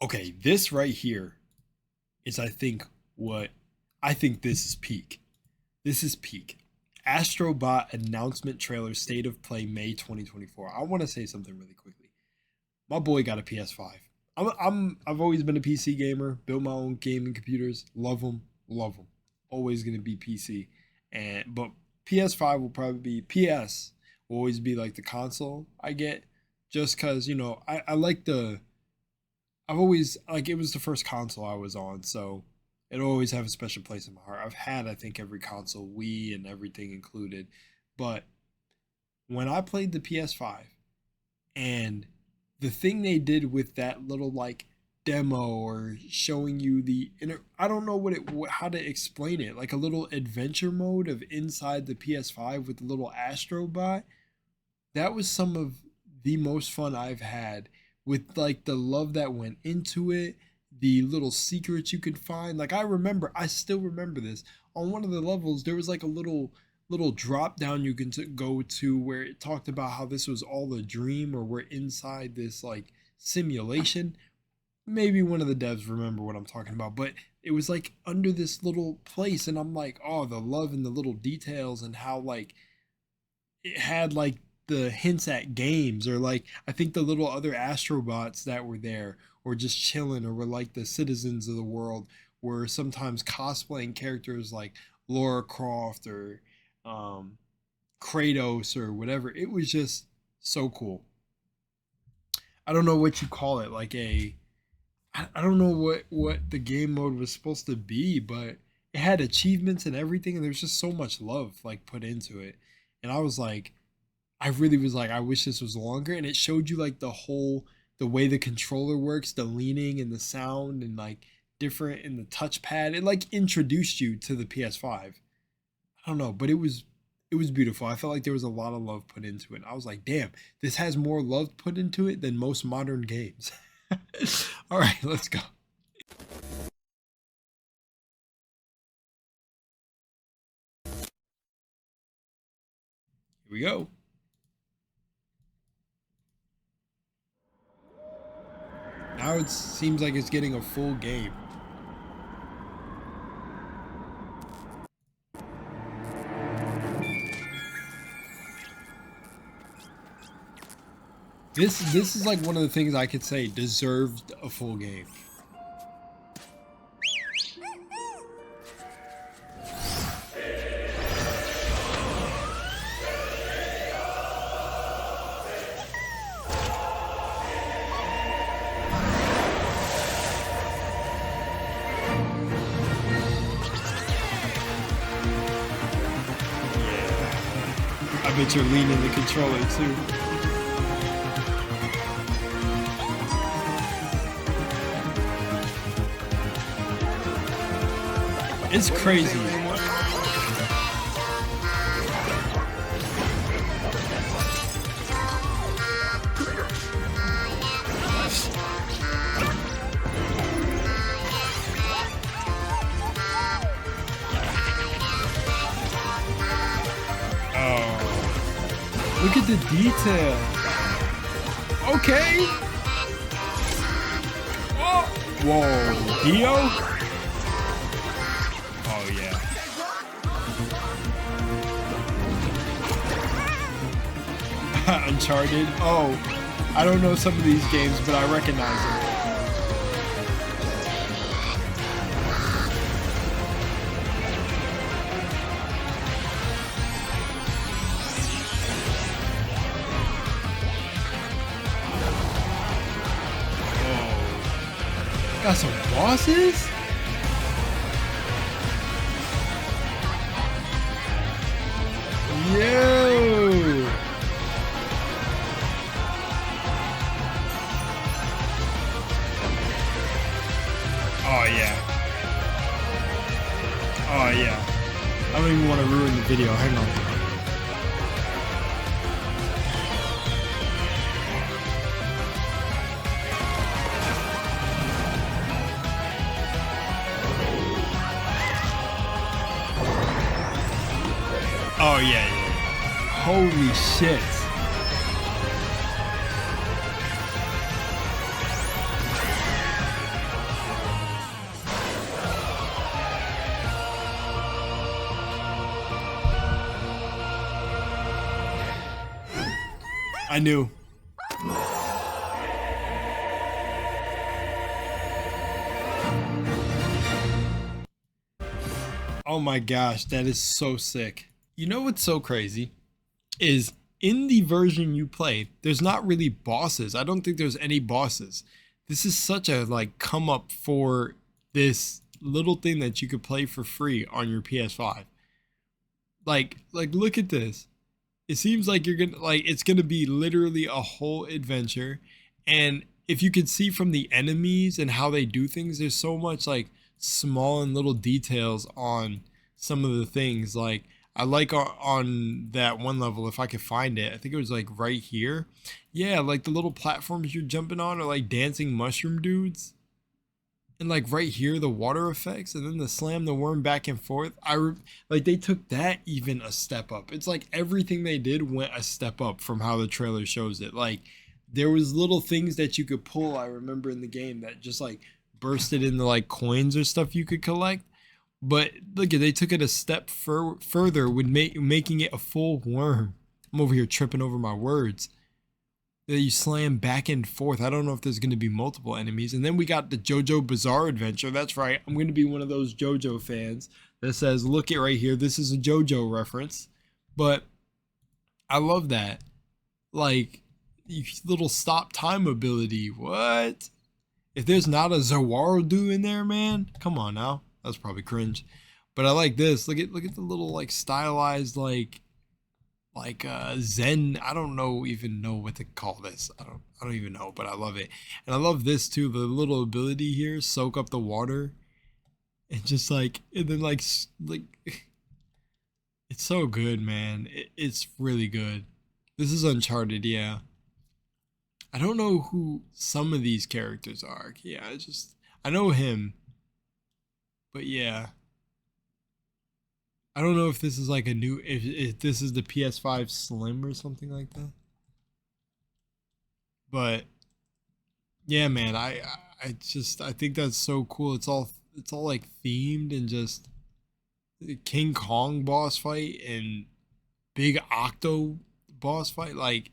Okay, this right here is I think this is peak. This is peak. Astrobot announcement trailer state of play May 2024. I want to say something really quickly. My boy got a PS5. I've always been a PC gamer, built my own gaming computers, love them, love them. Always going to be PC. But PS5 will probably be PS will always be like the console I get just cuz I like the I've always like it was the first console I was on, so it'll always have a special place in my heart. I've had I think every console, Wii and everything included, but when I played the PS5 and the thing they did with that little like demo or showing you the inner I don't know how to explain it, like a little adventure mode of inside the PS5 with the little Astrobot, that was some of the most fun I've had with like the love that went into it, the little secrets you could find. Like I still remember this. On one of the levels, there was like a little drop down you can go to where it talked about how this was all a dream or we're inside this like simulation. Maybe one of the devs remember what I'm talking about, but it was like under this little place and I'm like, oh, the love and the little details and how like it had like the hints at games or like I think the little other astrobots that were there or just chilling or were like the citizens of the world were sometimes cosplaying characters like Laura Croft or um, Kratos or whatever. It was just so cool. I don't know what you call it, like I don't know what the game mode was supposed to be, but it had achievements and everything, and there's just so much love like put into it. And I was like, I really was like, I wish this was longer. And it showed you like the way the controller works, the leaning and the sound and like different in the touchpad. It like introduced you to the PS5. I don't know, but it was beautiful. I felt like there was a lot of love put into it. I was like, damn, this has more love put into it than most modern games. All right, let's go. Here we go. Now it seems like it's getting a full game. This is like one of the things I could say deserved a full game. I bet you're leaning the controller too. It's crazy. Oh, look at the detail. Okay. Oh. Whoa, Dio? Oh yeah. Uncharted. Oh, I don't know some of these games, but I recognize them. Oh, got some bosses. Yo! Oh yeah. Oh yeah. I don't even want to ruin the video. Hang on. Oh yeah, yeah. Holy shit. I knew. Oh my gosh, that is so sick. You know what's so crazy is in the version you play, there's not really bosses. I don't think there's any bosses. This is such a like come up for this little thing that you could play for free on your PS5. Like look at this. It seems like you're gonna like it's gonna be literally a whole adventure. And if you could see from the enemies and how they do things, there's so much like small and little details on some of the things. Like I like on that one level, if I could find it, I think it was like right here. Yeah, like the little platforms you're jumping on are like dancing mushroom dudes. And like right here, the water effects, and then the slam the worm back and forth. Like they took that even a step up. It's like everything they did went a step up from how the trailer shows it. Like there was little things that you could pull. I remember in the game that just like bursted into like coins or stuff you could collect. But look, they took it a step further with making it a full worm. I'm over here tripping over my words. That you slam back and forth. I don't know if there's going to be multiple enemies. And then we got the JoJo Bizarre Adventure. That's right. I'm going to be one of those JoJo fans that says, look it right here. This is a JoJo reference. But I love that. Like, little stop time ability. What? If there's not a Zawaru in there, man, come on now. That's probably cringe. But I like this. Look at the little like stylized like Zen. I don't even know what to call this. I don't even know, but I love it. And I love this too, the little ability here, soak up the water and just like, and then like it's so good, man. It's really good. This is Uncharted. Yeah, I don't know who some of these characters are. Yeah, I know him, but yeah, I don't know if this is like a new, if this is the PS5 Slim or something like that. But yeah, man, I think that's so cool. It's all like themed and just King Kong boss fight and big Octo boss fight. Like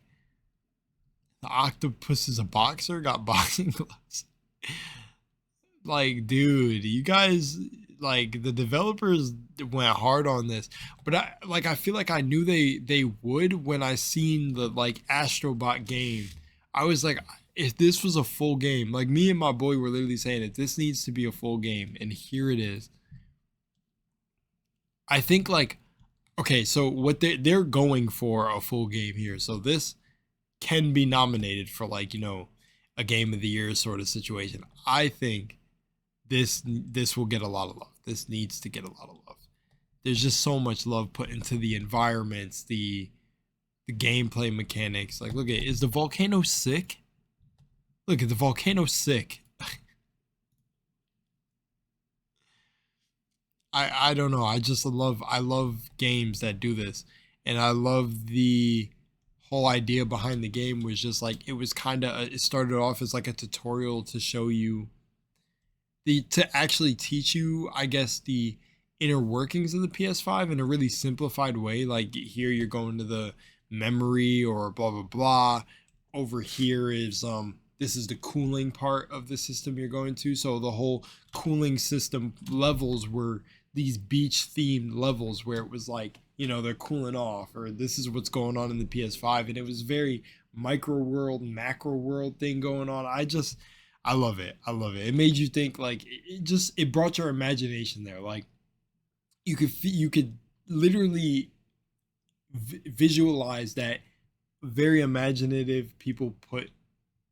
the octopus is a boxer, got boxing gloves. Like, dude, you guys, like the developers went hard on this, but I feel like I knew they would when I seen the like Astrobot game. I was like, if this was a full game, like me and my boy were literally saying it, this needs to be a full game, and here it is. I think like, okay, so what they're going for a full game here, so this can be nominated for like a game of the year sort of situation. I think this will get a lot of love. This needs to get a lot of love. There's just so much love put into the environments, the gameplay mechanics. Like, look at is the volcano sick? Look at the volcano sick. I don't know. I love games that do this, and I love the whole idea behind the game was just like it was kind of it started off as like a tutorial to show you to actually teach you, I guess, the inner workings of the PS5 in a really simplified way. Like here you're going to the memory or blah blah blah. Over here is this is the cooling part of the system you're going to. So the whole cooling system levels were these beach themed levels where it was like, they're cooling off, or this is what's going on in the PS5, and it was very micro world, macro world thing going on. I love it. I love it. It made you think, like it brought your imagination there. Like you could literally visualize that very imaginative people put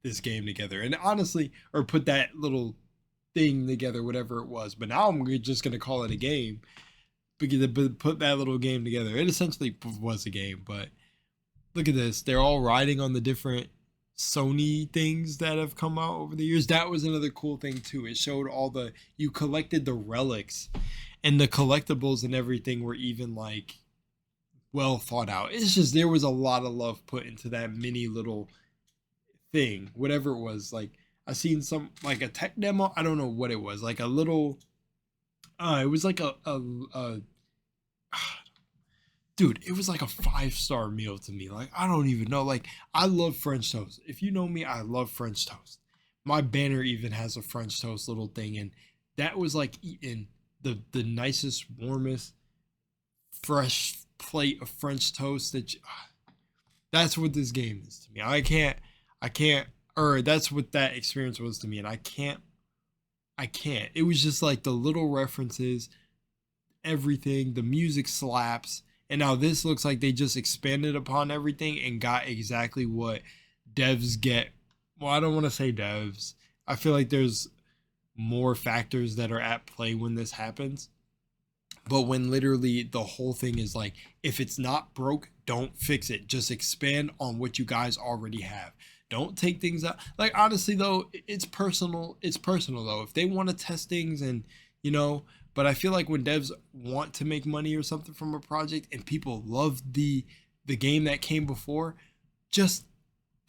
this game together, and honestly, or put that little thing together, whatever it was. But now I'm just gonna call it a game because they put that little game together. It essentially was a game, but look at this. They're all riding on the different Sony things that have come out over the years. That was another cool thing too. It showed you collected the relics, and the collectibles and everything were even like well thought out. It's just there was a lot of love put into that mini little thing, whatever it was. Like I seen some like a tech demo. I don't know what it was. Like a little it was like a dude, it was like a 5-star meal to me. Like, I don't even know. Like, I love French toast. If you know me, I love French toast. My banner even has a French toast little thing, and that was like eating the nicest, warmest, fresh plate of French toast that's what this game is to me. I can't, or that's what that experience was to me, and I can't. It was just like the little references, everything, the music slaps, and now this looks like they just expanded upon everything and got exactly what devs get. Well, I don't want to say devs. I feel like there's more factors that are at play when this happens. But when literally the whole thing is like, if it's not broke, don't fix it. Just expand on what you guys already have. Don't take things out. Like, honestly though, it's personal. It's personal though. If they want to test things and, you know, but I feel like when devs want to make money or something from a project and people love the game that came before, just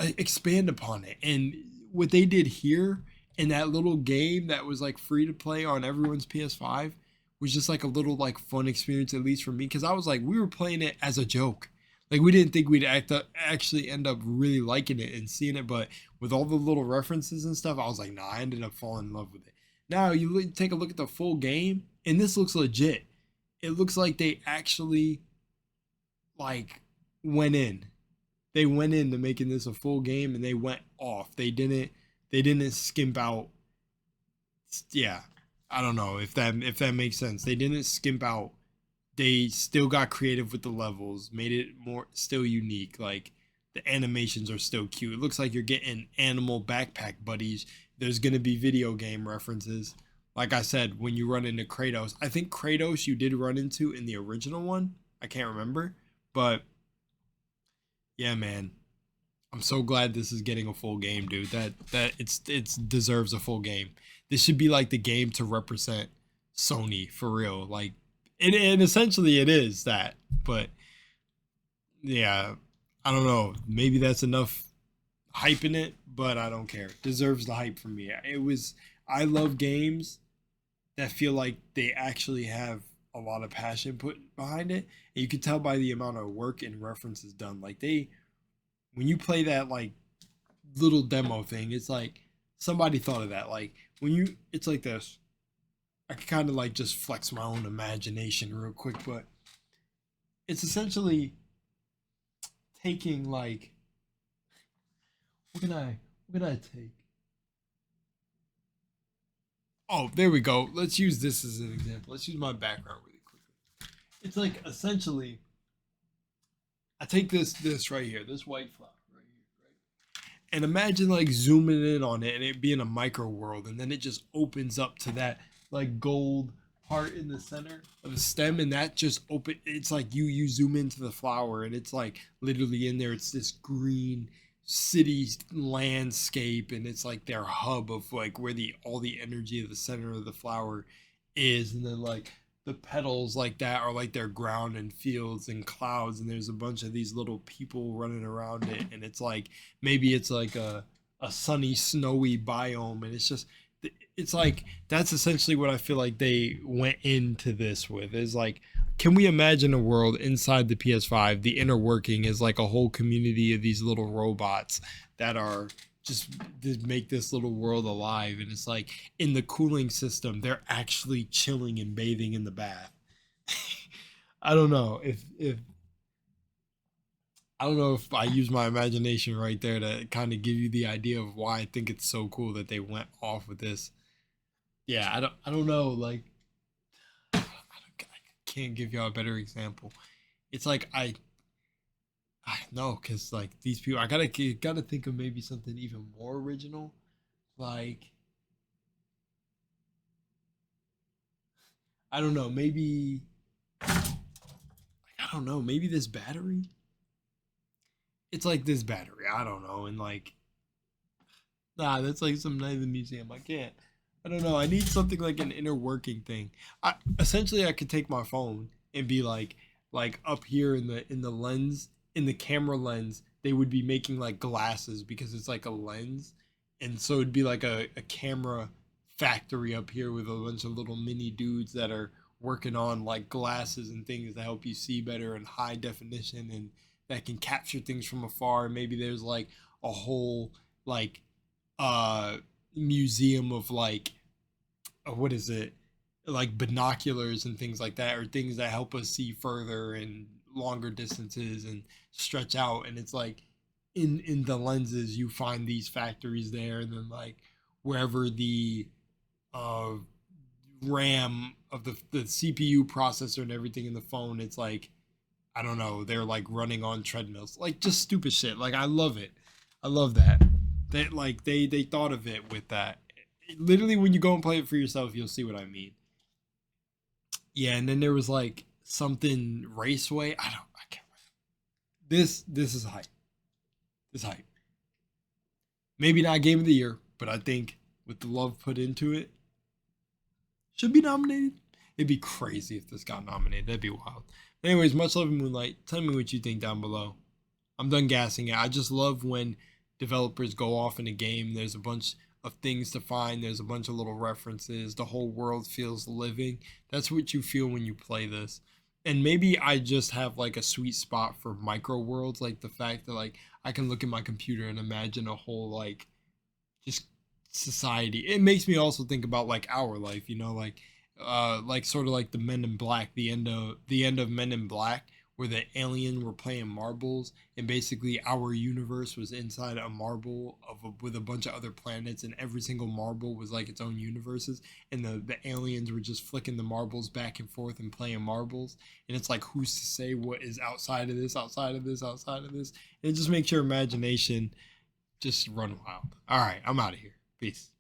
expand upon it. And what they did here in that little game that was like free to play on everyone's PS5 was just like a little like fun experience, at least for me, because I was like, we were playing it as a joke. Like, we didn't think we'd actually end up really liking it and seeing it, but with all the little references and stuff, I was like, nah, I ended up falling in love with it. Now you take a look at the full game, and this looks legit. It looks like they actually like went in. They went into making this a full game, and they went off. They didn't skimp out. Yeah, I don't know if that makes sense. They didn't skimp out. They still got creative with the levels, made it more still unique. Like, the animations are still cute. It looks like you're getting animal backpack buddies. There's gonna be video game references. Like I said, when you run into Kratos, I think Kratos you did run into in the original one. I can't remember, but yeah, man, I'm so glad this is getting a full game, dude. It's deserves a full game. This should be like the game to represent Sony for real. Like, and essentially it is that. But yeah, I don't know. Maybe that's enough hype in it, but I don't care. It deserves the hype from me. It was. I love games that feel like they actually have a lot of passion put behind it, and you can tell by the amount of work and references done. Like, when you play that like little demo thing, it's like somebody thought of that. Like, it's like this. I can kind of like just flex my own imagination real quick, but it's essentially taking like, what can I take? Oh, there we go. Let's use this as an example. Let's use my background really quickly. It's like essentially, I take this right here, this white flower right here, right? And imagine like zooming in on it and it being a micro world, and then it just opens up to that like gold part in the center of the stem, and that just open. It's like you zoom into the flower, and it's like literally in there. It's this green city landscape, and it's like their hub of like where the all the energy of the center of the flower is, and then like the petals like that are like their ground and fields and clouds, and there's a bunch of these little people running around it, and it's like maybe it's like a sunny snowy biome, and it's like that's essentially what I feel like they went into this with, is like, can we imagine a world inside the PS5? The inner working is like a whole community of these little robots that are just to make this little world alive. And it's like in the cooling system, they're actually chilling and bathing in the bath. I don't know if I don't know if I use my imagination right there to kind of give you the idea of why I think it's so cool that they went off with this. Yeah, I don't know, like I can't give y'all a better example. It's like I know, cuz like these people, I gotta think of maybe something even more original. Like, I don't know, maybe I don't know, maybe this battery. It's like this battery. I don't know, and like, nah, that's like some night in the museum. I can't. I don't know. I need something like an inner working thing. I could take my phone and be like up here in the lens, in the camera lens, they would be making like glasses because it's like a lens, and so it'd be like a camera factory up here with a bunch of little mini dudes that are working on like glasses and things that help you see better in high definition and that can capture things from afar. Maybe there's like a whole like uh museum of like what is it, like binoculars and things like that, or things that help us see further and longer distances and stretch out. And it's like in the lenses you find these factories there, and then like wherever the uh RAM of the CPU processor and everything in the phone, it's like I don't know, they're like running on treadmills, like just stupid shit. Like I love it. I love that. That like they thought of it with that. Literally, when you go and play it for yourself, you'll see what I mean. Yeah, and then there was like something raceway. I can't. This is hype. This is hype. Maybe not game of the year, but I think with the love put into it, should be nominated. It'd be crazy if this got nominated. That'd be wild. Anyways, much love in Moonlight. Tell me what you think down below. I'm done gassing it. I just love when developers go off in a game. There's a bunch of things to find. There's a bunch of little references. The whole world feels living. That's what you feel when you play this. And maybe I just have like a sweet spot for micro worlds, like the fact that like I can look at my computer and imagine a whole like just society. It makes me also think about like our life, you know, like sort of like the Men in Black, the end of Men in Black, where the alien were playing marbles, and basically our universe was inside a marble with a bunch of other planets, and every single marble was like its own universes, and the aliens were just flicking the marbles back and forth and playing marbles, and it's like who's to say what is outside of this, outside of this, outside of this, and it just makes your imagination just run wild. All right, I'm out of here. Peace.